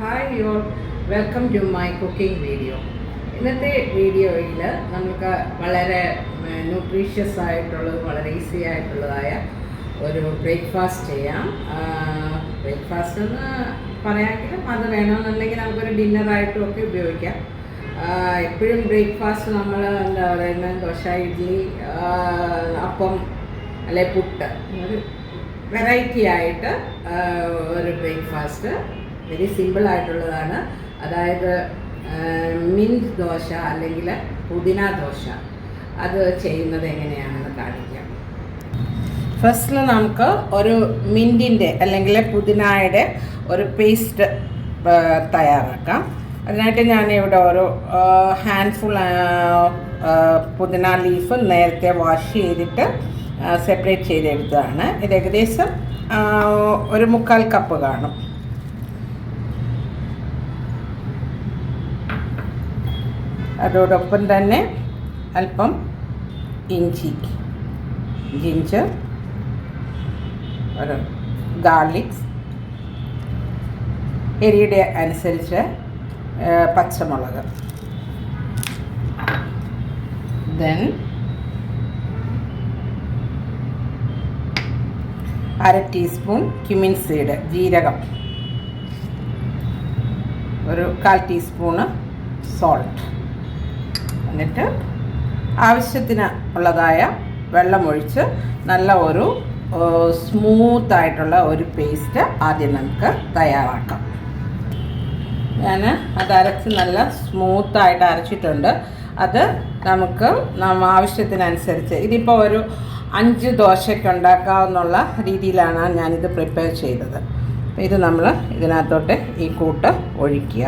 Hi yo welcome to my cooking video. ഇന്നത്തെ വീഡിയോയിൽ നമുക്ക് വളരെ ന്യൂട്രീഷ്യസ് ആയിട്ടുള്ളത് വളരെ ഈസി ആയിട്ടുള്ളതായ ഒരു ബ്രേക്ക്ഫാസ്റ്റ് ചെയ്യാം. ബ്രേക്ക്ഫാസ്റ്റ് എന്ന് പറയാമെങ്കിലും അത് വേണമെന്നുണ്ടെങ്കിൽ നമുക്കൊരു ഡിന്നറായിട്ടും ഒക്കെ ഉപയോഗിക്കാം. എപ്പോഴും ബ്രേക്ക്ഫാസ്റ്റ് നമ്മൾ എന്താ പറയുന്നത് ദോശ, ഇഡ്ഡലി, അപ്പം അല്ലെ പുട്ട്, ഒരു വെറൈറ്റി ആയിട്ട് ഒരു ബ്രേക്ക്ഫാസ്റ്റ് വെരി സിമ്പിളായിട്ടുള്ളതാണ്. അതായത് മിൻറ്റ് ദോശ അല്ലെങ്കിൽ പുതിന ദോശ, അത് ചെയ്യുന്നത് എങ്ങനെയാണെന്ന് കാണിക്കാം. ഫസ്റ്റിൽ നമുക്ക് ഒരു മിൻറ്റിൻ്റെ അല്ലെങ്കിൽ പുതിനയുടെ ഒരു പേസ്റ്റ് തയ്യാറാക്കാം. അതിനായിട്ട് ഞാനിവിടെ ഒരു ഹാൻഡ്ഫുൾ പുതിന ലീഫ് നേരത്തെ വാഷ് ചെയ്തിട്ട് സെപ്പറേറ്റ് ചെയ്തെടുത്തതാണ്. ഇത് ഏകദേശം ഒരു 3/4 കപ്പ് കാണും. അതോടൊപ്പം തന്നെ അല്പം ജിഞ്ചർ, ഒരു ഗാർലിക്സ്, എരിയുടെ അനുസരിച്ച് പച്ചമുളക്, ദെൻ 1/2 ടീസ്പൂൺ ക്യുമിൻ സീഡ്, ജീരകം, ഒരു 1/4 ടീസ്പൂണ് സോൾട്ട്. എന്നിട്ട് ആവശ്യത്തിന് ഉള്ളതായ വെള്ളമൊഴിച്ച് നല്ല ഒരു സ്മൂത്തായിട്ടുള്ള ഒരു പേസ്റ്റ് ആദ്യം നമുക്ക് തയ്യാറാക്കാം. ഞാൻ അത് അരച്ച് നല്ല സ്മൂത്തായിട്ട് അരച്ചിട്ടുണ്ട്. അത് നമുക്ക് ആവശ്യത്തിനനുസരിച്ച്, ഇതിപ്പോൾ ഒരു 5 ദോശയ്ക്ക് ഉണ്ടാക്കാവുന്നുള്ള രീതിയിലാണ് ഞാനിത് പ്രിപ്പയർ ചെയ്തത്. ഇത് നമ്മൾ ഇതിനകത്തോട്ട് ഈ കൂട്ട് ഒഴിക്കുക.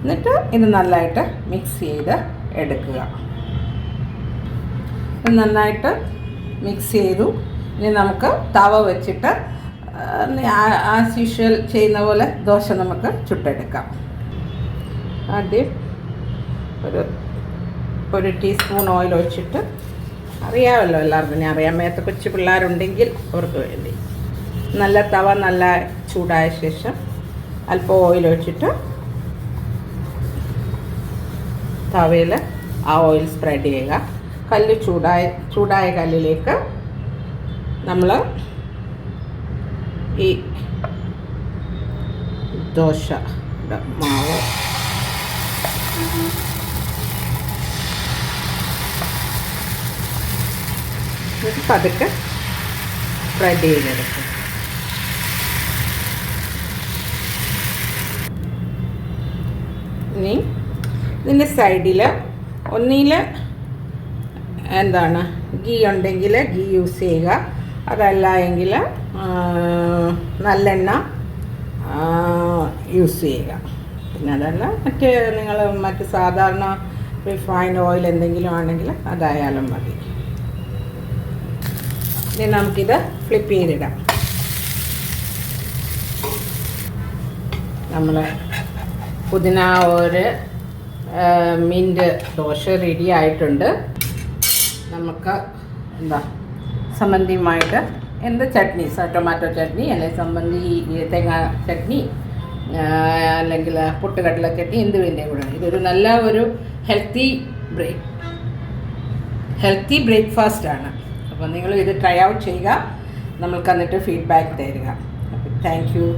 എന്നിട്ട് ഇത് നല്ലതായിട്ട് മിക്സ് ചെയ്ത് എടുക്കുക. നന്നായിട്ട് മിക്സ് ചെയ്തു. ഇനി നമുക്ക് തവ വെച്ചിട്ട് ആസ് യൂഷ്വൽ ചെയ്യുന്ന പോലെ ദോശ നമുക്ക് ചുട്ടെടുക്കാം. ആദ്യം ഒരു ടീസ്പൂൺ ഓയിൽ ഒഴിച്ചിട്ട്, അറിയാമല്ലോ എല്ലാവർക്കും, ഞാൻ അറിയാൻ മേത്ത കൊച്ചു പിള്ളേരുണ്ടെങ്കിൽ അവർക്ക് വേണ്ടി, നല്ല തവ നല്ല ചൂടായ ശേഷം അല്പം ഓയിൽ ഒഴിച്ചിട്ട് തവയിൽ ആ ഓയിൽ സ്പ്രെഡ് ചെയ്യുക. കല്ല് ചൂടായ കല്ലിലേക്ക് നമ്മൾ ഈ ദോശ മാവ് പതുക്കെ സ്പ്രെഡ് ചെയ്തെടുക്കും. ഇനി ഇതിൻ്റെ സൈഡിൽ ഒന്നിൽ ഗീ ഉണ്ടെങ്കിൽ ഗീ യൂസ് ചെയ്യുക. അതല്ല എങ്കിൽ നല്ലെണ്ണ യൂസ് ചെയ്യുക. പിന്നെ അതല്ല മറ്റ് സാധാരണ റിഫൈൻഡ് ഓയിൽ എന്തെങ്കിലും ആണെങ്കിൽ അതായാലും മതി. ഇനി നമുക്കിത് ഫ്ലിപ്പ് ചെയ്തിടാം. നമ്മൾ പുതിന ഒരു മിൻറ്റ് ദോശ റെഡി ആയിട്ടുണ്ട്. നമുക്ക് സമ്മന്തിയുമായിട്ട് എന്ത് ചട്നി, ടൊമാറ്റോ ചട്നി അല്ലെങ്കിൽ സമ്മന്തി, തേങ്ങ ചട്നി, അല്ലെങ്കിൽ പൊട്ടുകടല ചട്നി, എന്ത് വേണ്ടിയും കൂടെ. ഇതൊരു നല്ല ഒരു ഹെൽത്തി ബ്രേക്ക്ഫാസ്റ്റാണ്. അപ്പോൾ നിങ്ങൾ ഇത് ട്രൈ ഔട്ട് ചെയ്യുക. നമ്മൾക്ക് എന്നിട്ട് ഫീഡ്ബാക്ക് തരിക. Thank you.